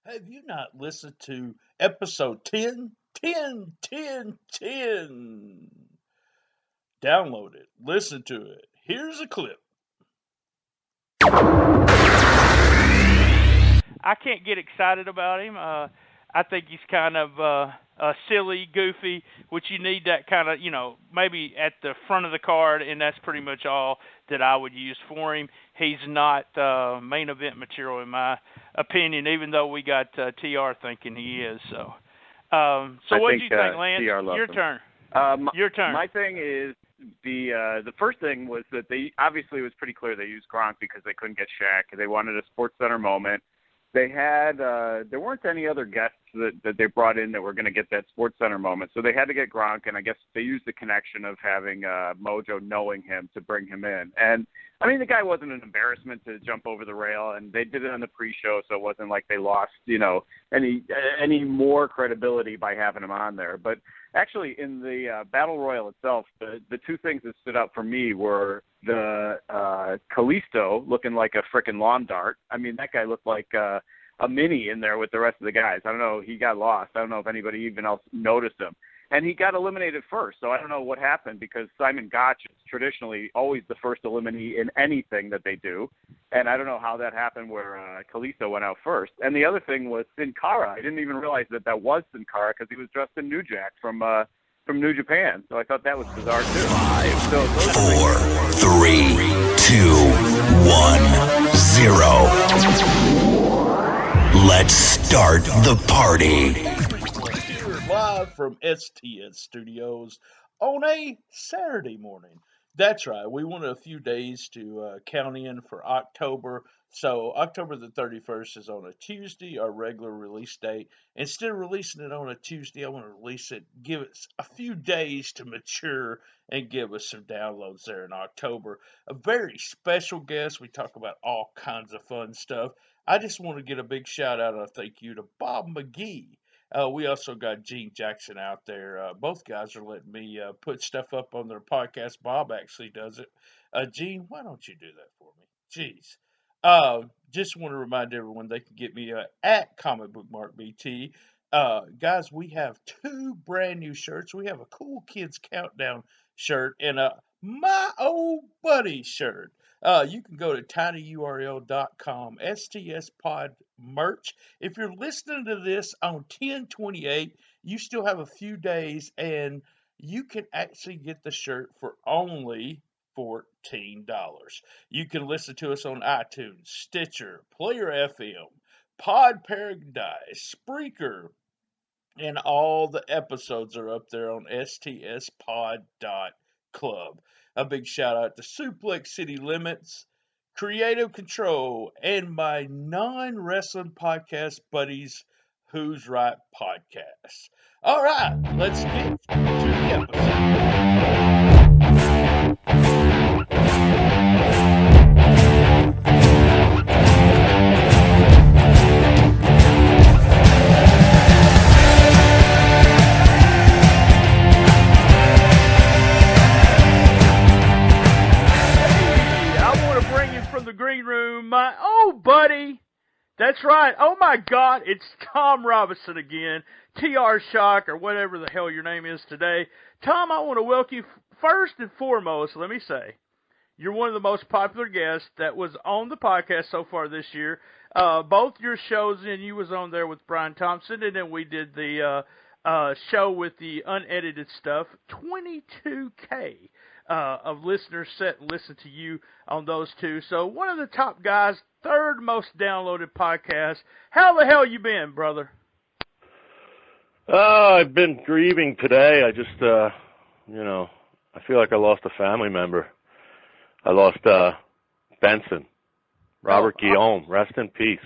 Have you not listened to episode 10? 10, 10, 10. Download it. Listen to it. Here's a clip. I can't get excited about him. I think he's kind of silly, goofy, which you need that kind of, maybe at the front of the card, and that's pretty much all that I would use for him. He's not main event material in my opinion, even though we got TR thinking he is. So what do you think, Lance? Your turn. Your turn. My thing is the first thing was that they obviously it was pretty clear they used Gronk because they couldn't get Shaq. They wanted a Sports Center moment. They had there weren't any other guests that they brought in that were going to get that Sports Center moment, so they had to get Gronk, and I guess they used the connection of having Mojo knowing him to bring him in. And I mean, the guy wasn't an embarrassment to jump over the rail, and they did it on the pre-show, so it wasn't like they lost any more credibility by having him on there. But actually, in the Battle Royal itself, the two things that stood out for me were the Kalisto looking like a frickin' lawn dart. I mean, that guy looked like a mini in there with the rest of the guys. I don't know. He got lost. I don't know if anybody even else noticed him. And he got eliminated first, so I don't know what happened because Simon Gotch is traditionally always the first eliminee in anything that they do. And I don't know how that happened where Kalisto went out first. And the other thing was Sin Cara. I didn't even realize that was Sin Cara because he was dressed in New Jack from New Japan. So I thought that was bizarre too. 5, 4, 3, 2, 1, 0. Let's start the party. Live from STS Studios on a Saturday morning. That's right. We wanted a few days to count in for October. So October the 31st is on a Tuesday, our regular release date. Instead of releasing it on a Tuesday, I want to release it, give it a few days to mature and give us some downloads there in October. A very special guest. We talk about all kinds of fun stuff. I just want to get a big shout out and a thank you to Bob McGee. We also got Gene Jackson out there. Both guys are letting me put stuff up on their podcast. Bob actually does it. Gene, why don't you do that for me? Jeez. Just want to remind everyone they can get me at Comic Book Mark BT. Guys, we have 2 brand new shirts. We have a Cool Kids Countdown shirt and a My Old Buddy shirt. You can go to tinyurl.com, STSPod merch. If you're listening to this on 10/28, you still have a few days, and you can actually get the shirt for only $14. You can listen to us on iTunes, Stitcher, Player FM, Pod Paradise, Spreaker, and all the episodes are up there on stspod.club. A big shout out to Suplex City Limits, Creative Control, and my non-wrestling podcast buddies, Who's Right Podcast. All right, let's get to the episode. Green room, my old buddy. That's right. Oh my God, it's Tom Robinson again. TR Shock or whatever the hell your name is today. Tom, I want to welcome you first and foremost. Let me say, you're one of the most popular guests that was on the podcast so far this year. Both your shows, and you was on there with Brian Thompson, and then we did the show with the unedited stuff. 22K. Of listeners sat and listened to you on those 2. So one of the top guys, 3rd most downloaded podcast. How the hell you been, brother? I've been grieving today. I just, I feel like I lost a family member. I lost Benson, Robert Guillaume. Rest in peace.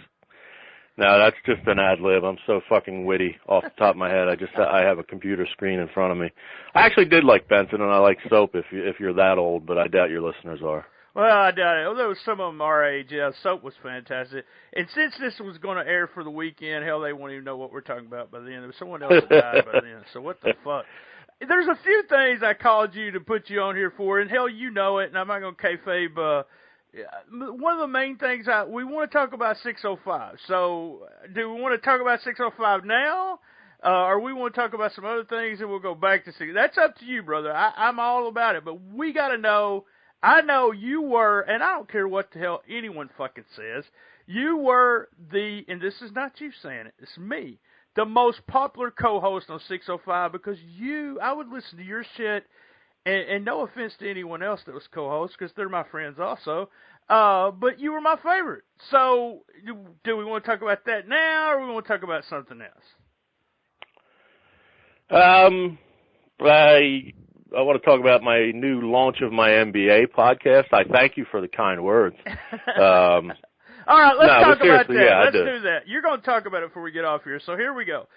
No, that's just an ad lib. I'm so fucking witty off the top of my head. I have a computer screen in front of me. I actually did like Benson, and I like Soap if you're that old, but I doubt your listeners are. Well, I doubt it. There was some of them our age. Yeah, Soap was fantastic. And since this was going to air for the weekend, hell, they won't even know what we're talking about by then. There was someone else that died by then. So what the fuck? There's a few things I called you to put you on here for, and hell, you know it, and I'm not going to kayfabe one of the main things we want to talk about 605. So, do we want to talk about 605 now, or we want to talk about some other things and we'll go back to 6? That's up to you, brother. I'm all about it, but we got to know. I know you were, and I don't care what the hell anyone fucking says. You were and this is not you saying it. It's me, the most popular co-host on 605 because I would listen to your shit. And no offense to anyone else that was co-host, because they're my friends also, but you were my favorite. So, do we want to talk about that now, or we want to talk about something else? I want to talk about my new launch of my NBA podcast. I thank you for the kind words. All right, let's talk about that. Yeah, let's do that. You're going to talk about it before we get off here. So here we go.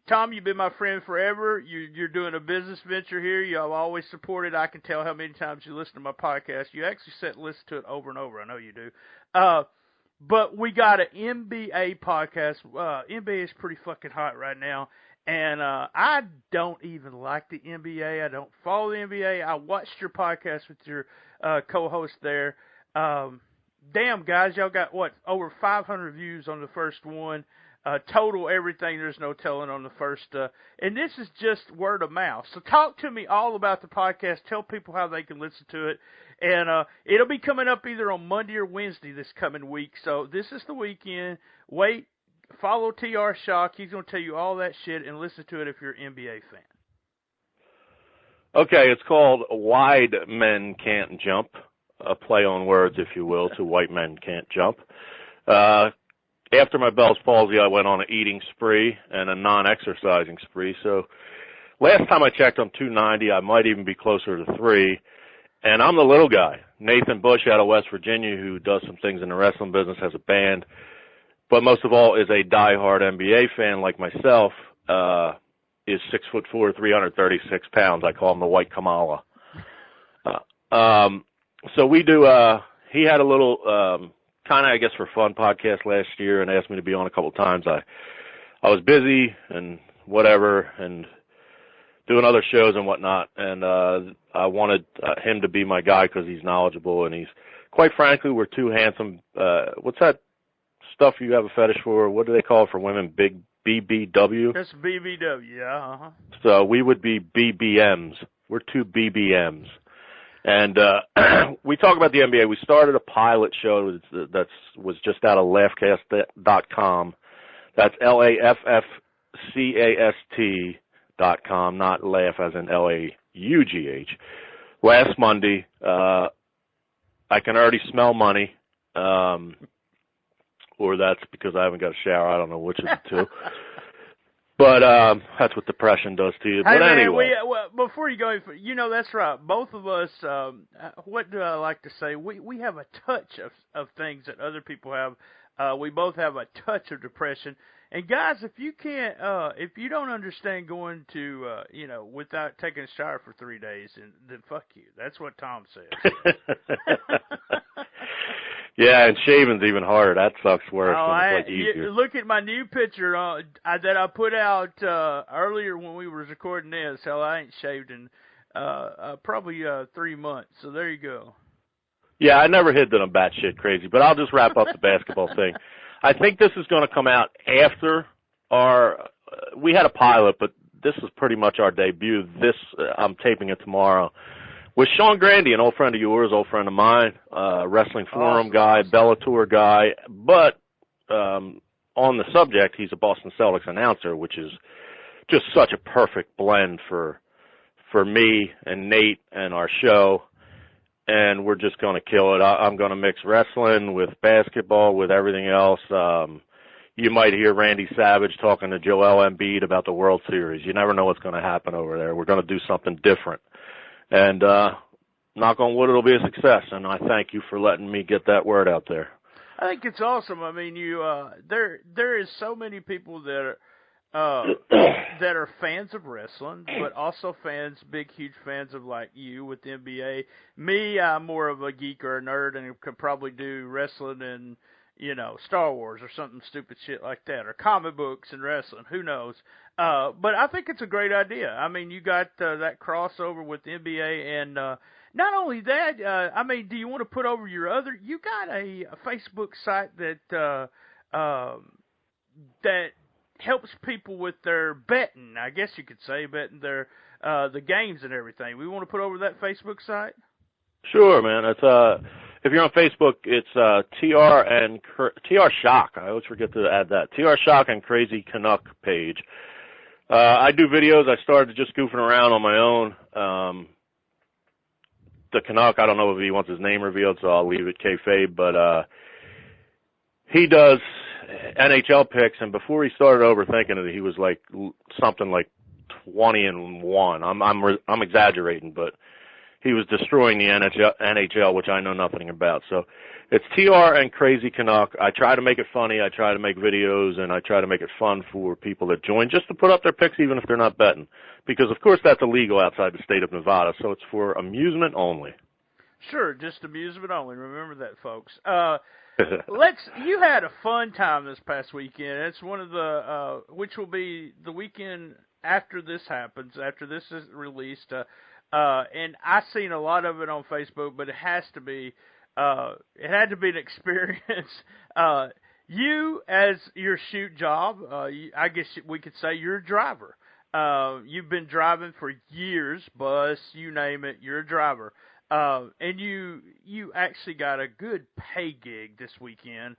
Tom, you've been my friend forever. You're doing a business venture here. You've always supported. I can tell how many times you listen to my podcast. You actually sit and listen to it over and over. I know you do. But we got an NBA podcast. NBA is pretty fucking hot right now. And I don't even like the NBA. I don't follow the NBA. I watched your podcast with your co-host there. Damn, guys, y'all got, over 500 views on the first one. Total everything, there's no telling on the first. And this is just word of mouth. So talk to me all about the podcast. Tell people how they can listen to it. And it'll be coming up either on Monday or Wednesday this coming week. So this is the weekend. Wait, follow TR Shock. He's going to tell you all that shit and listen to it if you're an NBA fan. Okay, it's called Wide Men Can't Jump. A play on words, if you will, to White Men Can't Jump. After my Bell's palsy, I went on an eating spree and a non-exercising spree. So last time I checked, I'm 290. I might even be closer to 3. And I'm the little guy. Nathan Bush out of West Virginia, who does some things in the wrestling business, has a band, but most of all is a diehard NBA fan like myself, is 6'4", 336 pounds. I call him the White Kamala. So we do, he had a little, kind of, I guess, for fun podcast last year and asked me to be on a couple of times. I was busy and whatever and doing other shows and whatnot, and I wanted him to be my guy because he's knowledgeable and he's, quite frankly, we're two handsome, what's that stuff you have a fetish for? What do they call it for women? Big BBW? That's BBW, yeah, uh-huh. So we would be BBMs. We're two BBMs. And we talk about the NBA. We started a pilot show that was just out of laughcast.com. That's LAFFCAST.com, not laugh as in LAUGH. Last Monday, I can already smell money, or that's because I haven't got a shower. I don't know which of the two. But that's what depression does to you. Hey, but man, anyway. Before you go, that's right. Both of us, what do I like to say? We have a touch of things that other people have. We both have a touch of depression. And guys, if you can't, if you don't understand going to, without taking a shower for 3 days, then fuck you. That's what Tom says. Yeah, and shaving's even harder. That sucks worse. It's easier. Look at my new picture that I put out earlier when we were recording this. Hell, I ain't shaved in probably 3 months. So there you go. Yeah, I never hid that I'm batshit crazy, but I'll just wrap up the basketball thing. I think this is going to come out after we had a pilot, but this is pretty much our debut. I'm taping it tomorrow. With Sean Grandy, an old friend of yours, old friend of mine, wrestling forum guy, Bellator guy, but on the subject, he's a Boston Celtics announcer, which is just such a perfect blend for me and Nate and our show, and we're just going to kill it. I'm going to mix wrestling with basketball, with everything else. You might hear Randy Savage talking to Joel Embiid about the World Series. You never know what's going to happen over there. We're going to do something different. And knock on wood, it'll be a success. And I thank you for letting me get that word out there. I think it's awesome. I mean, there is so many people that are fans of wrestling, but also huge fans of like you with the NBA. Me, I'm more of a geek or a nerd, and could probably do wrestling and Star Wars or something stupid shit like that, or comic books and wrestling. Who knows? But I think it's a great idea. I mean, you got that crossover with the NBA, not only that, I mean, do you want to put over your other? You got a Facebook site that that helps people with their betting. I guess you could say betting their the games and everything. We want to put over that Facebook site. Sure, man. It's if you're on Facebook, it's TR Shock. I always forget to add that. TR Shock and Crazy Canuck page. I do videos. I started just goofing around on my own. The Canuck, I don't know if he wants his name revealed, so I'll leave it kayfabe, but he does NHL picks, and before he started overthinking it, he was like something like 20-1. I'm exaggerating, but he was destroying the NHL, which I know nothing about. So it's TR and Crazy Canuck. I try to make it funny. I try to make videos, and I try to make it fun for people that join, just to put up their picks, even if they're not betting, because of course that's illegal outside the state of Nevada. So it's for amusement only. Sure, just amusement only. Remember that, folks. You had a fun time this past weekend. It's one of the which will be the weekend after this happens, after this is released. And I've seen a lot of it on Facebook, but it had to be an experience. You, as your shoot job, I guess we could say you're a driver. You've been driving for years, bus, you name it, you're a driver. And you actually got a good pay gig this weekend,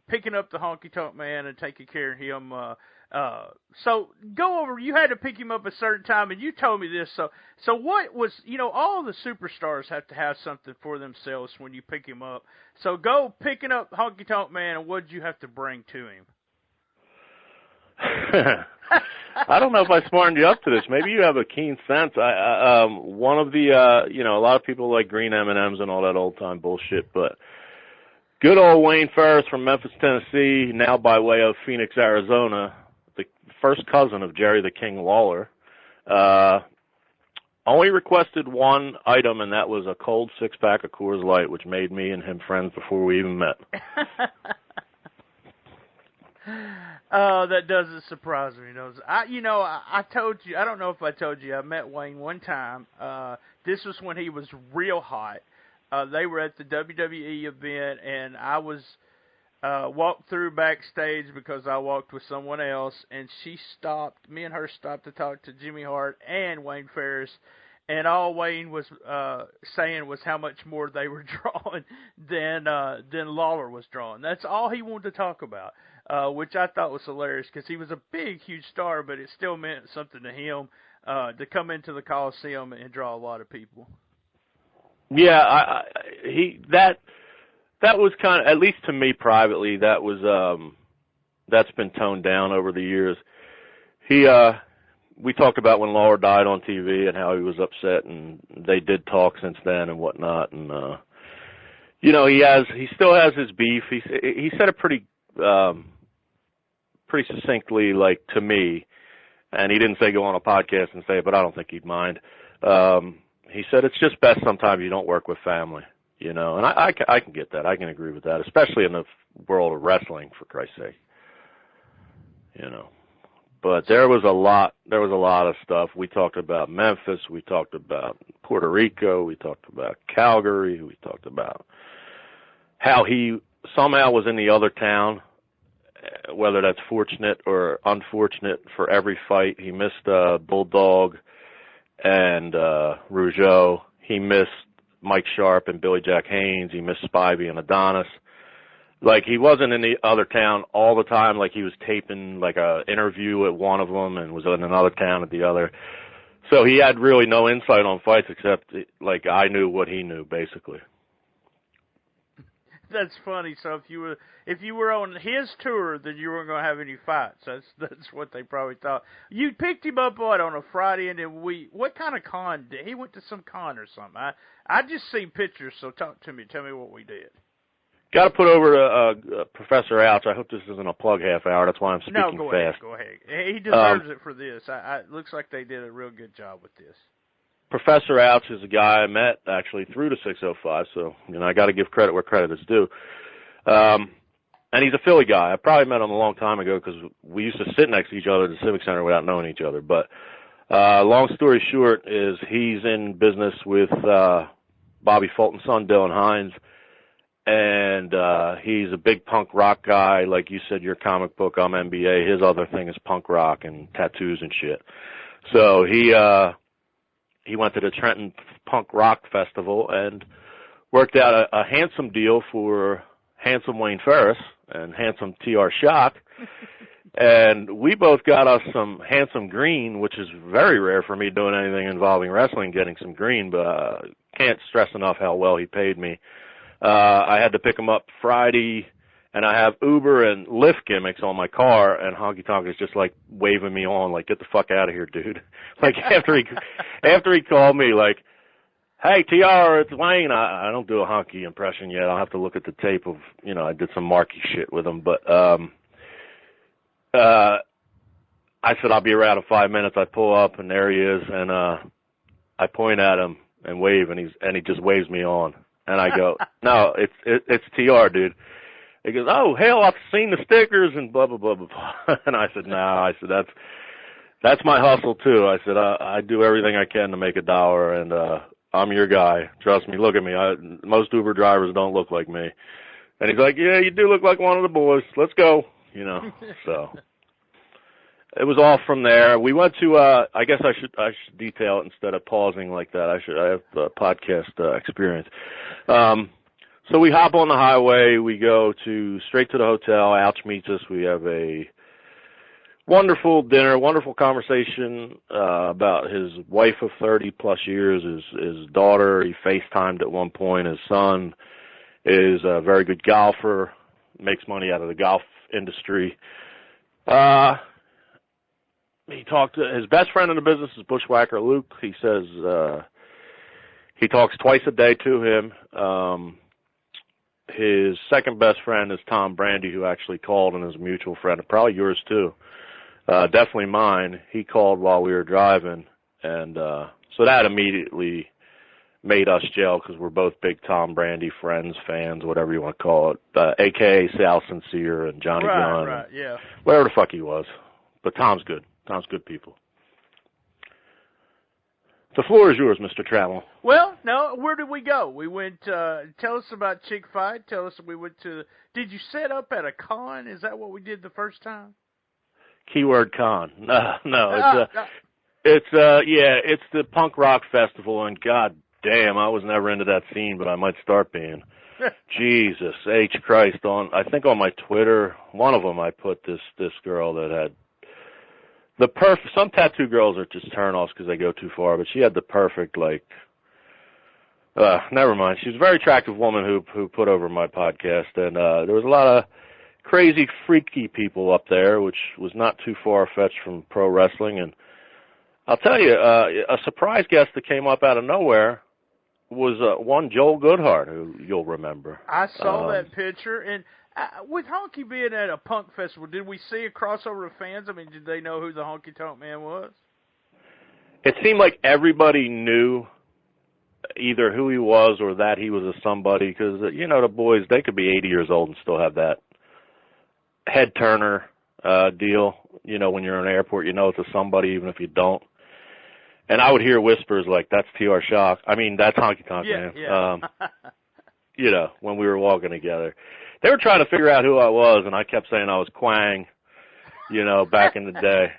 picking up the honky tonk man and taking care of him. So go over. You had to pick him up a certain time, and you told me this. So what was, all the superstars have to have something for themselves when you pick him up. So go picking up honky tonk man, and what did you have to bring to him? I don't know if I smartened you up to this. Maybe you have a keen sense. One of the, a lot of people like green M&Ms and all that old time bullshit, but good old Wayne Ferris from Memphis, Tennessee, now by way of Phoenix, Arizona, the first cousin of Jerry the King Lawler, only requested one item, and that was a cold 6-pack of Coors Light, which made me and him friends before we even met. Oh, that doesn't surprise me. I told you, I don't know if I told you, I met Wayne one time. This was when he was real hot. They were at the WWE event, and I was walked through backstage because I walked with someone else, and me and her stopped to talk to Jimmy Hart and Wayne Ferris, and all Wayne was saying was how much more they were drawing than Lawler was drawing. That's all he wanted to talk about. Which I thought was hilarious because he was a big, huge star, but it still meant something to him to come into the Coliseum and draw a lot of people. Yeah, that was kind of, at least to me privately, that was that's been toned down over the years. We talked about when Lawler died on TV and how he was upset, and they did talk since then and whatnot. And he still has his beef. He said it pretty succinctly, like, to me, and he didn't say go on a podcast and say it, but I don't think he'd mind. He said it's just best sometimes you don't work with family, and I can get that. I can agree with that, especially in the world of wrestling, for Christ's sake. But there was a lot of stuff. We talked about Memphis, we talked about Puerto Rico, we talked about Calgary, we talked about how he somehow was in the other town, whether that's fortunate or unfortunate, for every fight. He missed Bulldog and Rougeau. He missed Mike Sharp and Billy Jack Haynes. He missed Spivey and Adonis. Like, he wasn't in the other town all the time. Like, he was taping, like, a interview at one of them and was in another town at the other. So he had really no insight on fights except, like, I knew what he knew, basically. That's funny. So if you were on his tour, then you weren't going to have any fights. That's what they probably thought. You picked him up on a Friday, and then what kind of con did he went to? Some con or something? I just seen pictures. So talk to me. Tell me what we did. Got to put over Professor Ouch. I hope this isn't a plug half hour. That's why I'm speaking fast. No, go ahead. He deserves it for this. It looks like they did a real good job with this. Professor Ouch is a guy I met actually through the 605, so I got to give credit where credit is due. And he's a Philly guy. I probably met him a long time ago because we used to sit next to each other at the Civic Center without knowing each other. But Long story short is he's in business with Bobby Fulton's son, Dylan Hines, and he's a big punk rock guy. Like you said, your comic book, I'm NBA. His other thing is punk rock and tattoos and shit. So he went to the Trenton Punk Rock Festival and worked out a handsome deal for handsome Wayne Ferris and handsome T.R. Shock. And we both got us some handsome green, which is very rare for me doing anything involving wrestling, getting some green, but can't stress enough how well he paid me. I had to pick him up Friday, and I have Uber and Lyft gimmicks on my car, and Honky Tonk is just like waving me on, like, get the fuck out of here, dude. Like after he called me, like, hey, TR, it's Wayne. I don't do a Honky impression yet. I'll have to look at the tape of, I did some Marky shit with him, but I said I'll be around in 5 minutes. I pull up and there he is, and I point at him and wave, and he just waves me on, and I go, no, it's TR, dude. He goes, oh hell, I've seen the stickers and blah blah blah blah blah. And I said, nah. I said that's my hustle too. I said I do everything I can to make $1, and I'm your guy. Trust me. Look at me. Most Uber drivers don't look like me. And he's like, yeah, you do look like one of the boys. Let's go. So it was all from there. We went to, I guess I should detail it instead of pausing like that. I have the podcast experience. So we hop on the highway. We go straight to the hotel. Ouch meets us. We have a wonderful dinner, wonderful conversation about his wife of 30 plus years, his daughter. He FaceTimed at one point. His son is a very good golfer, makes money out of the golf industry. He talked to his best friend in the business is Bushwhacker Luke. He says he talks twice a day to him. His second best friend is Tom Brandy, who actually called, and is a mutual friend, probably yours too. Definitely mine. He called while we were driving, and so that immediately made us gel because we're both big Tom Brandy friends, fans, whatever you want to call it, a.k.a. Sal Sincere and Johnny Gunn. Right, yeah. Whatever the fuck he was. But Tom's good. Tom's good people. The floor is yours, Mr. Trammell. Well, no, where did we go? We went, tell us about Chick Fight. Tell us we went to, did you set up at a con? Is that what we did the first time? Keyword con. No, it's the punk rock festival, and god damn, I was never into that scene, but I might start being. Jesus H. Christ, I think on my Twitter, one of them I put this girl that had some tattoo girls are just turn-offs because they go too far, but she had the perfect, never mind. She's a very attractive woman who put over my podcast, and there was a lot of crazy, freaky people up there, which was not too far-fetched from pro wrestling, and I'll tell you, a surprise guest that came up out of nowhere was one Joel Goodhart, who you'll remember. I saw that picture, and with Honky being at a punk festival, did we see a crossover of fans? I mean, did they know who the Honky Tonk Man was? It seemed like everybody knew either who he was or that he was a somebody, because, the boys, they could be 80 years old and still have that head-turner deal. When you're in an airport, it's a somebody even if you don't. And I would hear whispers like, that's T.R. Shock. I mean, that's Honky Tonk Man. Yeah. When we were walking together. They were trying to figure out who I was, and I kept saying I was Quang, back in the day.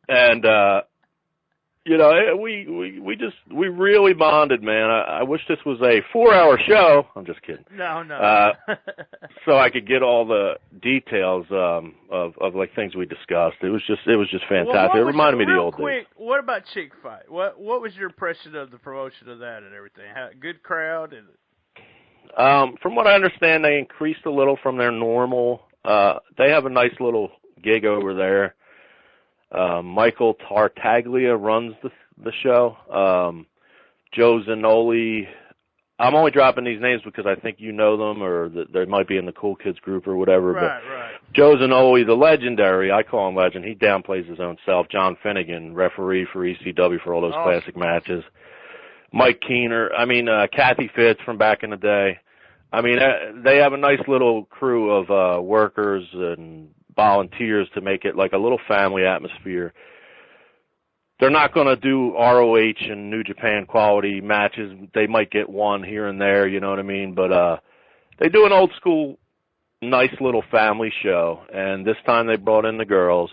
And, we really bonded, man. I wish this was a 4-hour show. I'm just kidding. No. So I could get all the details of like things we discussed. It was just fantastic. Well, it reminded me of the old days. Days. What about Chick Fight? What was your impression of the promotion of that and everything? Good crowd and. From what I understand, they increased a little from their normal. They have a nice little gig over there. Michael Tartaglia runs the show. Joe Zanoli. I'm only dropping these names because I think you know them, or they might be in the Cool Kids group or whatever. Right. Joe Zanoli, the legendary, I call him legend. He downplays his own self. John Finnegan, referee for ECW for all those classic matches. Mike Keener. Kathy Fitz from back in the day. They have a nice little crew of workers and volunteers to make it like a little family atmosphere. they're not going to do ROH and New Japan quality matches. They might get one here and there, you know what I mean? But they do an old school, nice little family show, and this time they brought in the girls.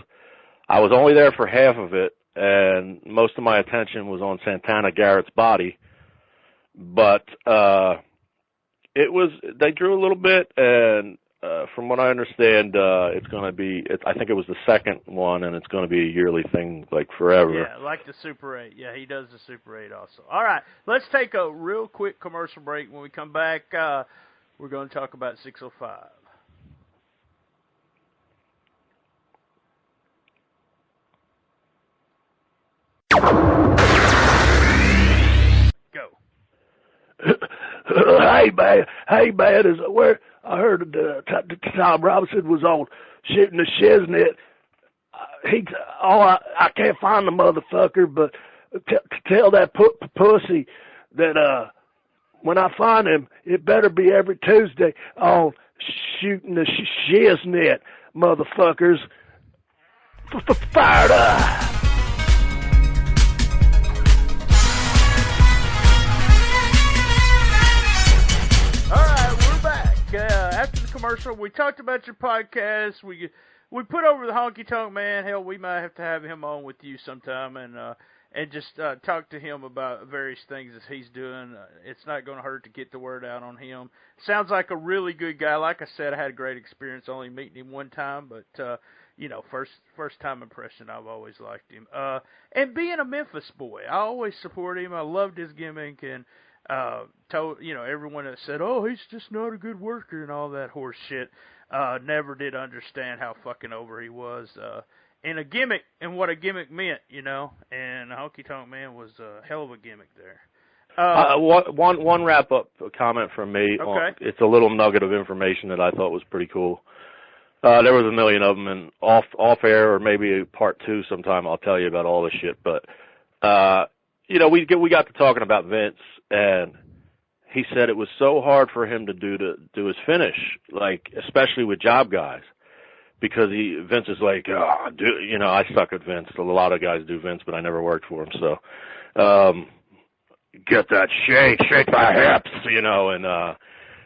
I was only there for half of it, and most of my attention was on Santana Garrett's body. But they drew a little bit, and from what I understand, it's going to be, I think it was the second one, and it's going to be a yearly thing, like forever. Yeah, like the Super 8. Yeah, he does the Super 8 also. All right, let's take a real quick commercial break. When we come back, we're going to talk about 605. Go. Hey man, is where I heard Tom Robinson was on shooting the shiznit. I can't find the motherfucker, but tell that pussy that when I find him, it better be every Tuesday on shooting the shiznit, motherfuckers. Fired up. After the commercial, we talked about your podcast. We put over the Honky Tonk Man. Hell, we might have to have him on with you sometime and just talk to him about various things that he's doing. It's not going to hurt to get the word out on him. Sounds like a really good guy. Like I said, I had a great experience only meeting him one time, but first time impression, I've always liked him. And being a Memphis boy, I always support him. I loved his gimmick and told everyone that said, "Oh, he's just not a good worker" and all that horse shit. Never did understand how fucking over he was in a gimmick and what a gimmick meant, And Honky Tonk Man was a hell of a gimmick there. One wrap up comment from me. Okay. It's a little nugget of information that I thought was pretty cool. There was a million of them, and off air or maybe part 2 sometime I'll tell you about all this shit. But we got to talking about Vince, and he said it was so hard for him to do his finish, like especially with job guys, because Vince is like, I suck at Vince. A lot of guys do Vince, but I never worked for him. So, get that shake the hips, and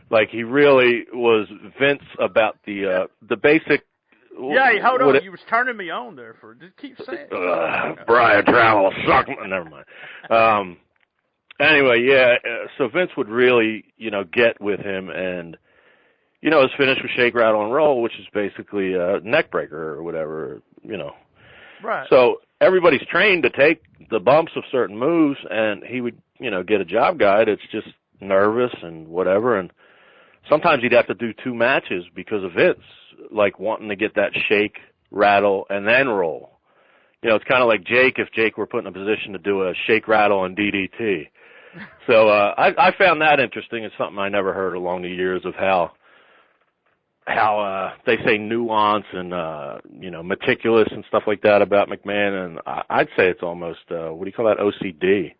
like he really was Vince about the basic. Yeah, hold on. You was turning me on there just keep saying it. Brian Travel suck. Never mind. Anyway, yeah. So Vince would really, get with him, and his finish was shake, rattle, and roll, which is basically a neck breaker or whatever, Right. So everybody's trained to take the bumps of certain moves, and he would, get a job guy that's just nervous and whatever, and sometimes he'd have to do 2 matches because of Vince, like wanting to get that shake, rattle, and then roll. It's kind of like Jake if Jake were put in a position to do a shake, rattle, and DDT. So I found that interesting. It's something I never heard along the years of how they say nuance and meticulous and stuff like that about McMahon, and I'd say it's almost what do you call that, OCD,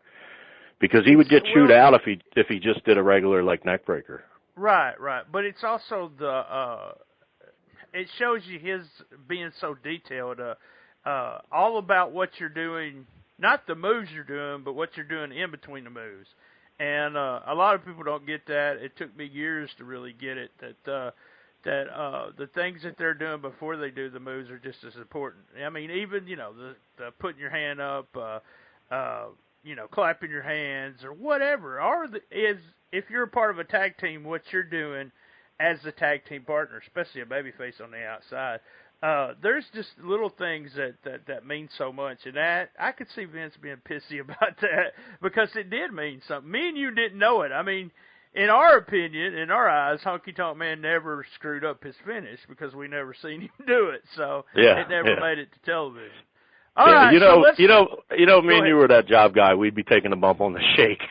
because he would get chewed out if he just did a regular like neck breaker. Right. But it's also it shows you his being so detailed, all about what you're doing, not the moves you're doing, but what you're doing in between the moves. And a lot of people don't get that. It took me years to really get it, that the things that they're doing before they do the moves are just as important. I mean, even, the putting your hand up, clapping your hands or whatever, if you're a part of a tag team, what you're doing as the tag team partner, especially a babyface on the outside, there's just little things that mean so much. And that I could see Vince being pissy about that because it did mean something. Me and you didn't know it. I mean, in our opinion, in our eyes, Honky Tonk Man never screwed up his finish because we never seen him do it. So it never made it to television. All right, me and you were that job guy. We'd be taking a bump on the shake.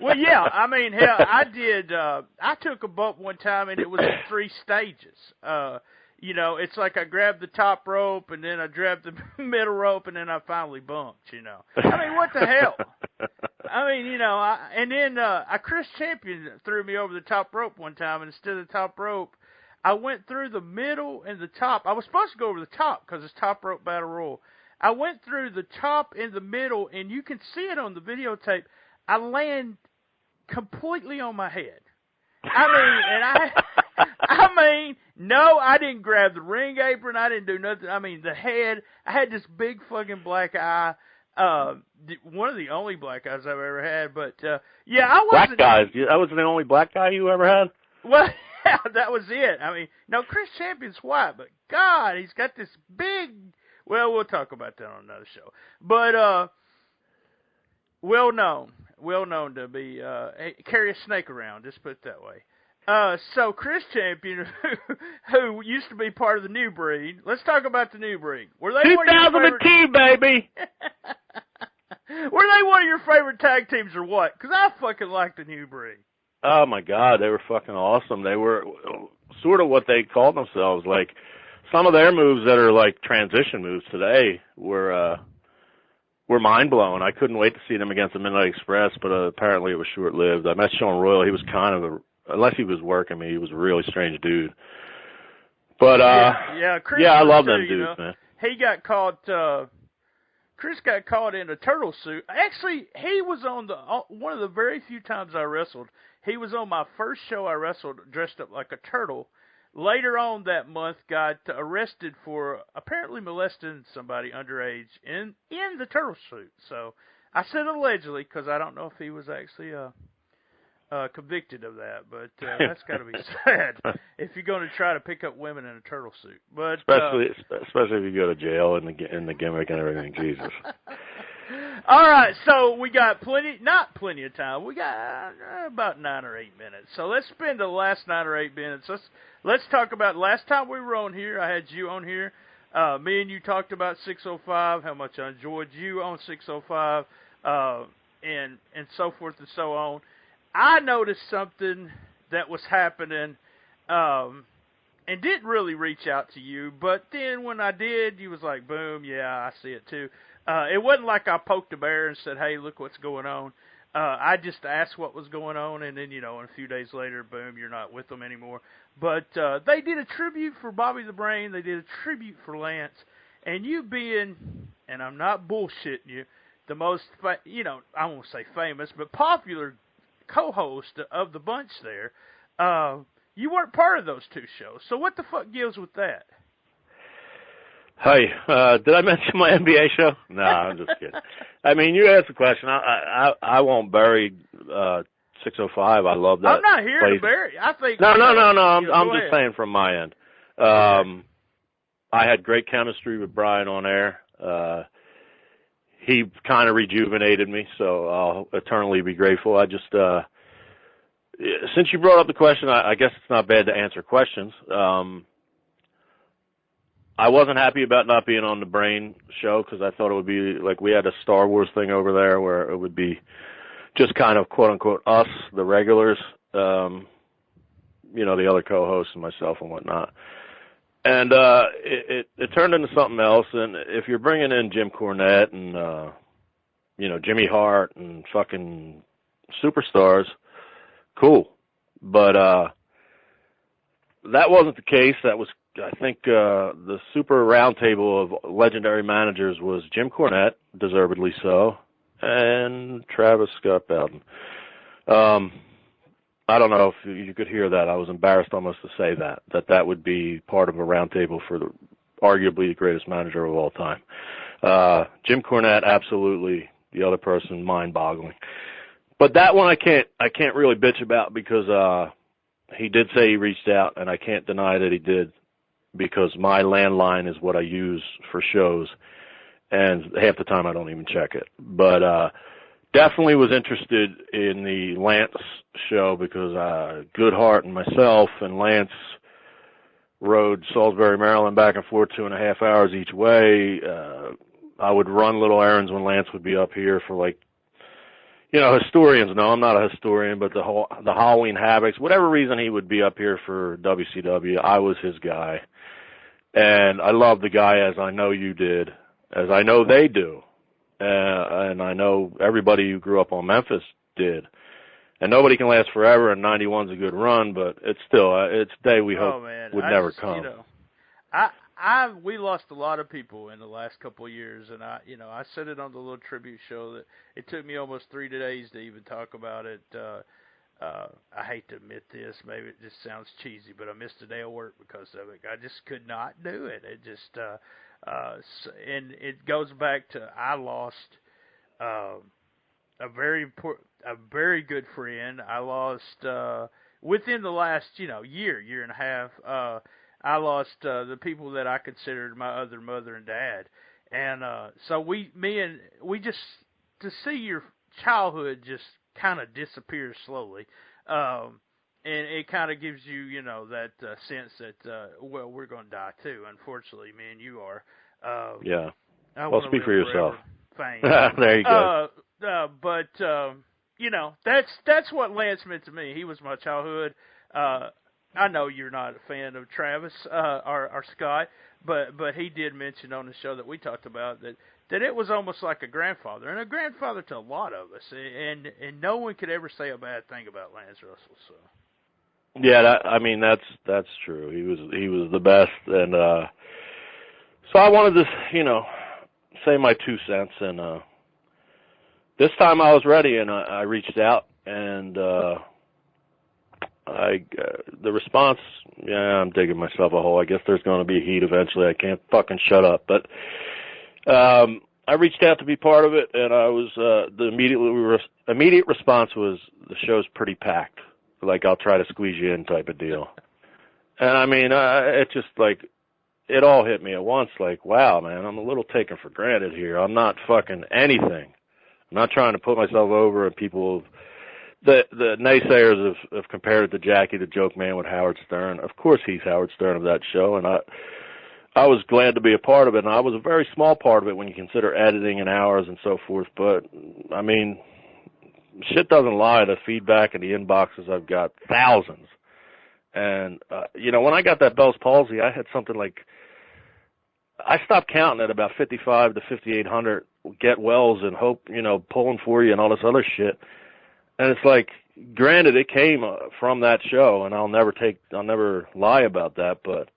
Well, yeah. I mean, hell, I did. I took a bump one time, and it was in 3 stages. It's like I grabbed the top rope, and then I grabbed the middle rope, and then I finally bumped, I mean, what the hell? I mean, Chris Champion threw me over the top rope one time, and instead of the top rope, I went through the middle and the top. I was supposed to go over the top because it's top rope battle royal. I went through the top and the middle, and you can see it on the videotape. I land completely on my head. No, I didn't grab the ring apron. I didn't do nothing. I mean, the head, I had this big fucking black eye. One of the only black eyes I've ever had, but, yeah, I wasn't. Black guys. That was the only black guy you ever had? Well, yeah, that was it. I mean, no, Chris Champion's white, but God, he's got this big, well, we'll talk about that on another show. But, well known to be, carry a snake around, just put it that way. So Chris Champion, who used to be part of the New Breed, let's talk about the New Breed. Were they 2002, baby! Were they one of your favorite tag teams or what? Because I fucking like the New Breed. Oh, my God, they were fucking awesome. They were sort of what they called themselves. Like, some of their moves that are like transition moves today were mind-blowing. I couldn't wait to see them against the Midnight Express, but apparently it was short-lived. I met Sean Royal. He was kind of unless he was working me, he was a really strange dude. But, Chris I love them too, dudes, man. He got caught, Chris got caught in a turtle suit. Actually, he was on one of the very few times I wrestled. He was on my first show I wrestled dressed up like a turtle. Later on that month, got arrested for apparently molesting somebody underage in the turtle suit. So I said allegedly because I don't know if he was actually convicted of that, but that's got to be sad if you're going to try to pick up women in a turtle suit. But especially if you go to jail in the gimmick and everything. Jesus. All right, so we got not plenty of time. We got about 9 or 8 minutes. So let's spend the last 9 or 8 minutes. Let's talk about last time we were on here. I had you on here. Me and you talked about 605, how much I enjoyed you on 605, and so forth and so on. I noticed something that was happening, and didn't really reach out to you, but then when I did, you was like, boom, yeah, I see it too. It wasn't like I poked a bear and said, hey, look what's going on. I just asked what was going on, and then, and a few days later, boom, you're not with them anymore. But they did a tribute for Bobby the Brain. They did a tribute for Lance. And you being, and I'm not bullshitting you, the most, I won't say famous, but popular co-host of the bunch there, you weren't part of those two shows. So what the fuck gives with that? Hey, did I mention my NBA show? No, I'm just kidding. I mean, you asked the question. I won't bury 605. I love that. I'm not here place. to bury. I think. No. I'm just ahead. saying from my end. Okay. I had great chemistry with Brian on air. He kind of rejuvenated me, so I'll eternally be grateful. I just, since you brought up the question, I guess it's not bad to answer questions. I wasn't happy about not being on the Brain show because I thought it would be like we had a Star Wars thing over there where it would be just kind of quote unquote us, the regulars, the other co-hosts and myself and whatnot. And it turned into something else. And if you're bringing in Jim Cornette and Jimmy Hart and fucking superstars, cool. But that wasn't the case. That was, I think, the super roundtable of legendary managers was Jim Cornette, deservedly so, and Travis Scott Bowden. I don't know if you could hear that. I was embarrassed almost to say that would be part of a roundtable for arguably the greatest manager of all time. Jim Cornette, absolutely. The other person, mind-boggling. But that one I can't really bitch about because he did say he reached out, and I can't deny that he did because my landline is what I use for shows, and half the time I don't even check it. But definitely was interested in the Lance show because Goodhart and myself and Lance rode Salisbury, Maryland back and forth 2.5 hours each way. I would run little errands when Lance would be up here for historians know I'm not a historian, but the Halloween Havocs, whatever reason he would be up here for WCW, I was his guy. And I love the guy as I know you did, as I know they do. And I know everybody who grew up on Memphis did. And nobody can last forever, and 91's a good run, but it's still, it's a day we hope would never come. we lost a lot of people in the last couple of years, and I said it on the little tribute show that it took me almost 3 days to even talk about it. I hate to admit this, maybe it just sounds cheesy, but I missed a day of work because of it. I just could not do it. It just, and it goes back to I lost a very good friend. I lost within the last year and a half. I lost the people that I considered my other mother and dad, and so we just to see your childhood just kind of disappears slowly, and it kind of gives you that sense that well, we're going to die too. Unfortunately, me and you are. Yeah. Well, speak for yourself. Fame. There you go. But that's what Lance meant to me. He was my childhood. I know you're not a fan of Travis or Scott, but he did mention on the show that we talked about that it was almost like a grandfather, and a grandfather to a lot of us, and no one could ever say a bad thing about Lance Russell. So. Yeah, that's true. He was the best, and so I wanted to say my 2 cents, and this time I was ready, and I reached out, and the response, I'm digging myself a hole. I guess there's going to be heat eventually. I can't fucking shut up, but I reached out to be part of it, and I was the immediate response was the show's pretty packed. Like, I'll try to squeeze you in type of deal. And it just like it all hit me at once. Like, wow, man, I'm a little taken for granted here. I'm not fucking anything. I'm not trying to put myself over, and people. The naysayers have compared it to Jackie the Joke Man with Howard Stern. Of course he's Howard Stern of that show, and I was glad to be a part of it, and I was a very small part of it when you consider editing and hours and so forth. But, shit doesn't lie. The feedback and the inboxes, I've got thousands. And, when I got that Bell's palsy, I had something like, I stopped counting at about 5,500 to 5,800 get wells and hope, pulling for you and all this other shit. And it's like, granted, it came from that show, and I'll never lie about that. But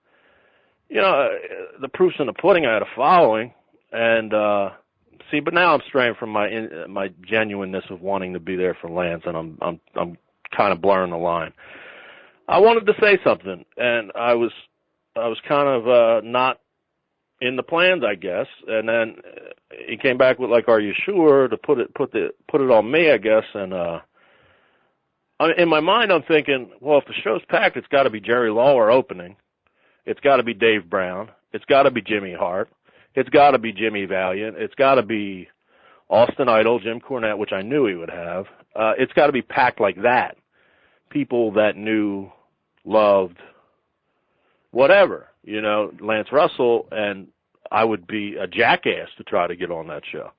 the proof's in the pudding. I had a following, and but now I'm straying from my genuineness of wanting to be there for Lance, and I'm kind of blurring the line. I wanted to say something, and I was kind of not in the plans, I guess. And then he came back with like, "Are you sure?" to put it on me, I guess, and. In my mind, I'm thinking, well, if the show's packed, it's got to be Jerry Lawler opening. It's got to be Dave Brown. It's got to be Jimmy Hart. It's got to be Jimmy Valiant. It's got to be Austin Idol, Jim Cornette, which I knew he would have. It's got to be packed like that. People that knew, loved, whatever, Lance Russell, and I would be a jackass to try to get on that show.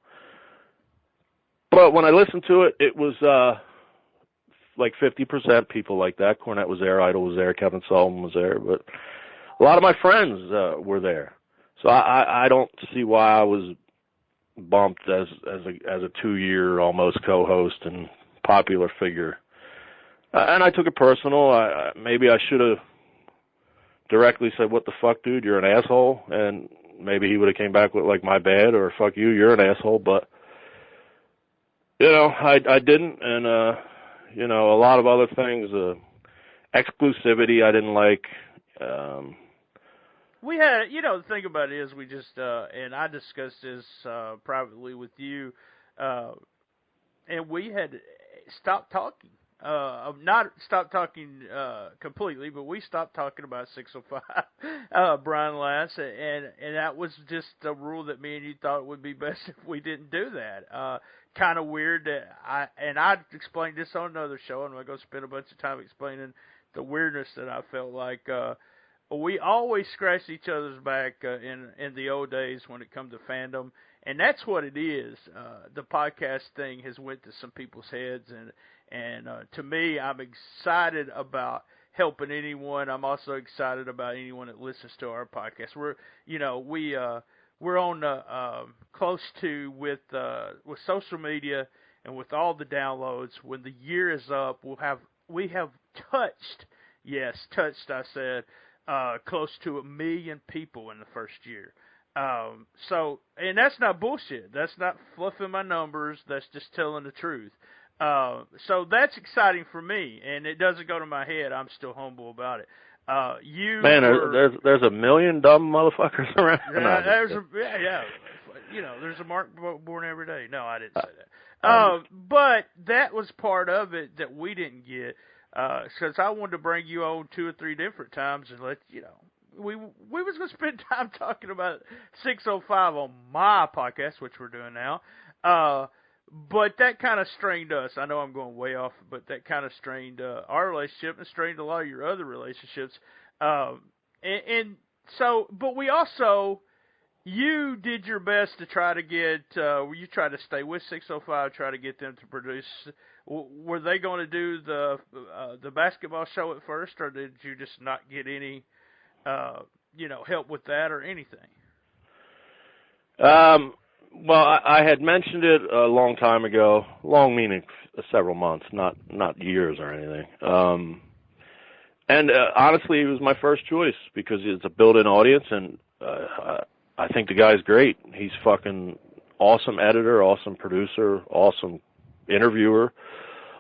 But when I listened to it, it was like 50% people like that. Cornette was there, Idol was there, Kevin Sullivan was there, but a lot of my friends were there. So I don't see why I was bumped as a 2-year almost co-host and popular figure. And I took it personal. Maybe I should have directly said, "What the fuck, dude? You're an asshole." And maybe he would have came back with like, "My bad," or "Fuck you, you're an asshole." But I didn't, and a lot of other things, exclusivity I didn't like. We had, the thing about it is we just, and I discussed this privately with you, and we had stopped talking. Not stopped talking completely, but we stopped talking about 605 Brian Lance, and that was just a rule that me and you thought it would be best if we didn't do that. Kind of weird that I explained this on another show, and I'm going to spend a bunch of time explaining the weirdness that I felt like. We always scratched each other's back in the old days when it comes to fandom, and that's what it is. The podcast thing has went to some people's heads, and to me, I'm excited about helping anyone. I'm also excited about anyone that listens to our podcast. We're on close to with social media and with all the downloads. When the year is up, we have touched. Yes, touched. I said close to 1 million people in the first year. And that's not bullshit. That's not fluffing my numbers. That's just telling the truth. So that's exciting for me, and it doesn't go to my head. I'm still humble about it. There's 1 million dumb motherfuckers around. There's a Mark born every day. No, I didn't say that. But that was part of it that we didn't get, because I wanted to bring you on 2 or 3 different times and let you know. We was going to spend time talking about 605 on my podcast, which we're doing now. But that kind of strained us. I know I'm going way off, but that kind of strained our relationship and strained a lot of your other relationships. But we also, you did your best to try to get, you tried to stay with 605, try to get them to produce. Were they going to do the basketball show at first, or did you just not get any, help with that or anything? Well, I had mentioned it a long time ago, long meaning several months, not years or anything. And honestly, it was my first choice because it's a built-in audience, and I think the guy's great. He's fucking awesome editor, awesome producer, awesome interviewer,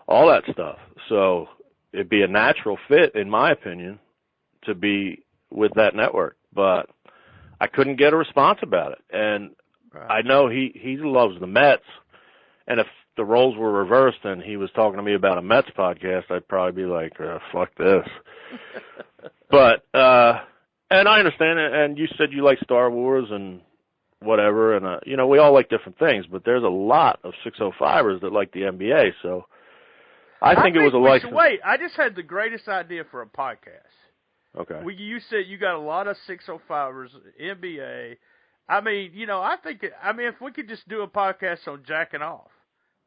all that stuff. So it'd be a natural fit, in my opinion, to be with that network. But I couldn't get a response about it, and I know he loves the Mets, and if the roles were reversed and he was talking to me about a Mets podcast, I'd probably be like, fuck this. But, and I understand it, and you said you like Star Wars and whatever, and, we all like different things, but there's a lot of 605ers that like the NBA, so I think it was a license. Wait, I just had the greatest idea for a podcast. Okay. You said you got a lot of 605ers, NBA. I mean, if we could just do a podcast on jacking off.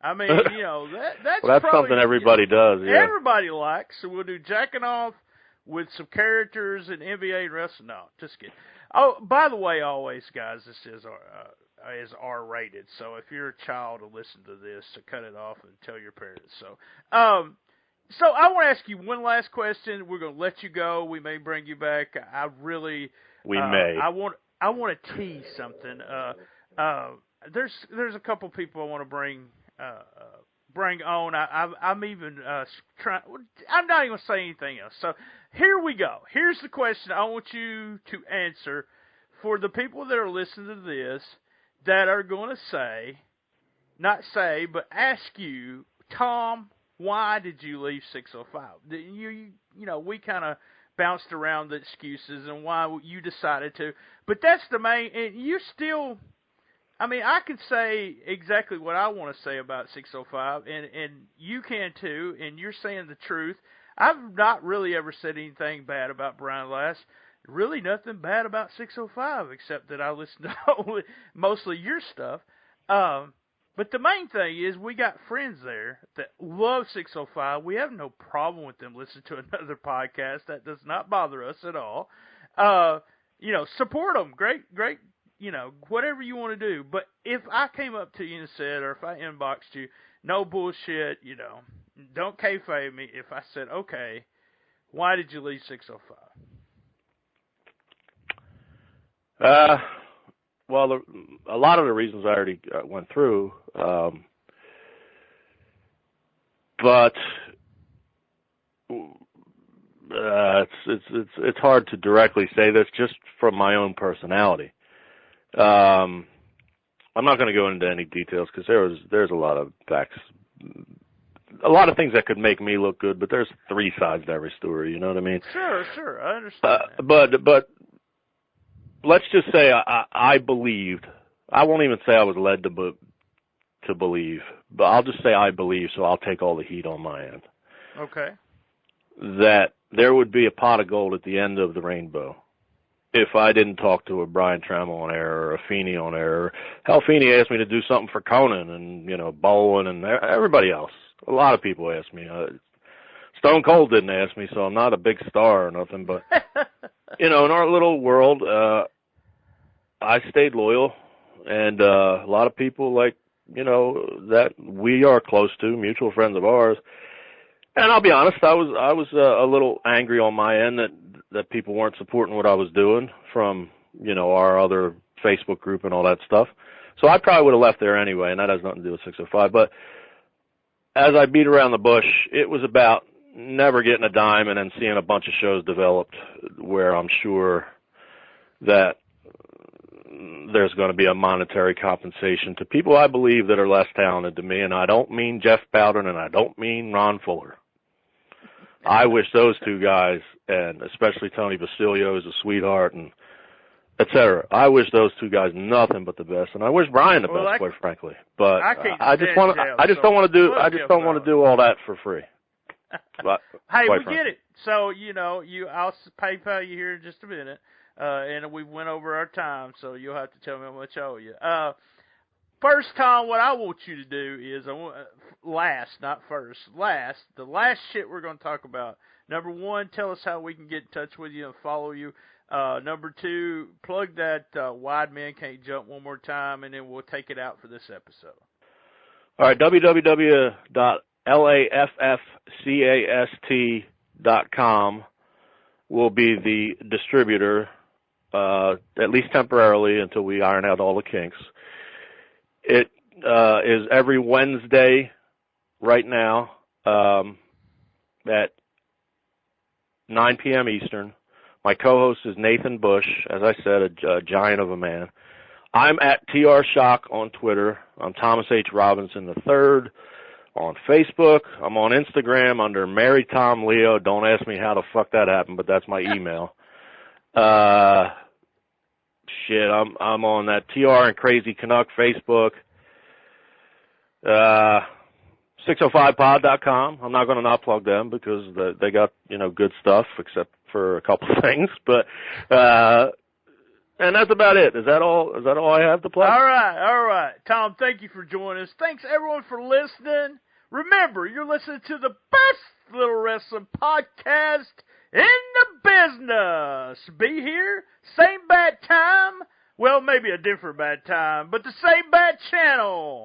I mean, that's well, probably, that's something everybody does, yeah. Everybody likes, so we'll do jacking off with some characters in NBA and wrestling. No, just kidding. Oh, by the way, always, guys, this is R-rated, so if you're a child to listen to this, so cut it off and tell your parents. So I want to ask you one last question. We're going to let you go. We may bring you back. We may. I want to tease something. There's a couple people I want to bring on. I'm even trying. I'm not even going to say anything else. So here we go. Here's the question I want you to answer for the people that are listening to this that are going to but ask you, Tom, why did you leave 605? We kind of bounced around the excuses and why you decided to. But that's the main, and you still, I can say exactly what I want to say about 605, and you can too, and you're saying the truth. I've not really ever said anything bad about Brian Last. Really nothing bad about 605, except that I listen to mostly your stuff. But the main thing is we got friends there that love 605. We have no problem with them listening to another podcast. That does not bother us at all. Support them. Great, whatever you want to do. But if I came up to you and said, or if I inboxed you, no bullshit, don't kayfabe me. If I said, okay, why did you leave 605? Well, a lot of the reasons I already went through, but it's hard to directly say this just from my own personality. I'm not going to go into any details because there's a lot of facts, a lot of things that could make me look good, but there's 3 sides to every story. You know what I mean? Sure, I understand. But let's just say I believed. I won't even say I was led to believe, but I'll just say I believe, so I'll take all the heat on my end. Okay. That there would be a pot of gold at the end of the rainbow if I didn't talk to a Brian Trammell on air or a Feeney on air. Hell, Feeney asked me to do something for Conan and, Bowen and everybody else. A lot of people asked me. Stone Cold didn't ask me, so I'm not a big star or nothing, but, in our little world, I stayed loyal, and a lot of people that we are close to, mutual friends of ours. And I'll be honest, I was a little angry on my end that people weren't supporting what I was doing from, our other Facebook group and all that stuff. So I probably would have left there anyway, and that has nothing to do with 605. But as I beat around the bush, it was about never getting a dime and then seeing a bunch of shows developed where I'm sure that there's going to be a monetary compensation to people I believe that are less talented to me, and I don't mean Jeff Bowden and I don't mean Ron Fuller. I wish those two guys, and especially Tony Basilio is a sweetheart, and et cetera. I wish those two guys nothing but the best, and I wish Brian the best, quite frankly. But I just don't want to do all that for free. But, hey, we get it. So I'll PayPal you here in just a minute, and we went over our time, so you'll have to tell me how much I owe you. First, Tom, what I want you to do is last, not first, last. The last shit we're going to talk about. Number one, tell us how we can get in touch with you and follow you. Number two, plug that Wide Men Can't Jump one more time, and then we'll take it out for this episode. All right, www.laffcast.com will be the distributor, at least temporarily until we iron out all the kinks. It is every Wednesday right now at 9 p.m. Eastern. My co-host is Nathan Bush, as I said, a giant of a man. I'm at TR Shock on Twitter. I'm Thomas H. Robinson III on Facebook. I'm on Instagram under Mary Tom Leo. Don't ask me how the fuck that happened, but that's my email. I'm on that TR and Crazy Canuck Facebook. 605pod.com. I'm not going to not plug them because they got, good stuff except for a couple of things, but and that's about it. Is that all I have to plug? All right. Tom, thank you for joining us. Thanks everyone for listening. Remember, you're listening to the best little wrestling podcast in the business. Be here, same bad time. Well, maybe a different bad time, but the same bad channel.